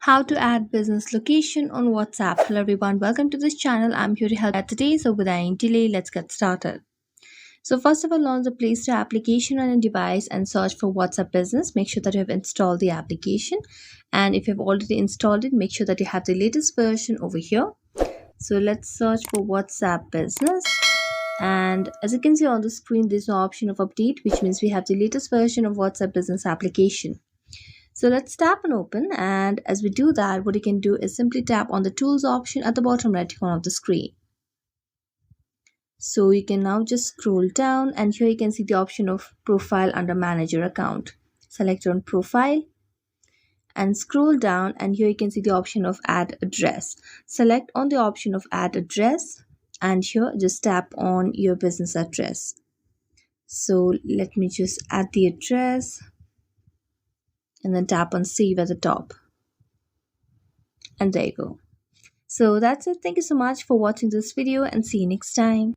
How to add business location on WhatsApp. Hello everyone, welcome to this channel. I'm here to help you today. So without any delay, let's get started. So first of all, launch the Play Store application on your device and search for WhatsApp Business. Make sure that you have installed the application, and if you've already installed it, make sure that you have the latest version over here. So let's search for WhatsApp Business. And as you can see on the screen, there's no option of update, which means we have the latest version of WhatsApp Business application. So let's tap on open, and as we do that, what you can do is simply tap on the tools option at the bottom right corner of the screen. So you can now just scroll down, and here you can see the option of profile under manager account. Select on profile and scroll down, and here you can see the option of add address. Select on the option of add address, and here just tap on your business address. So let me just add the address and then tap on save at the top. And there you go. So that's it. Thank you so much for watching this video, and see you next time.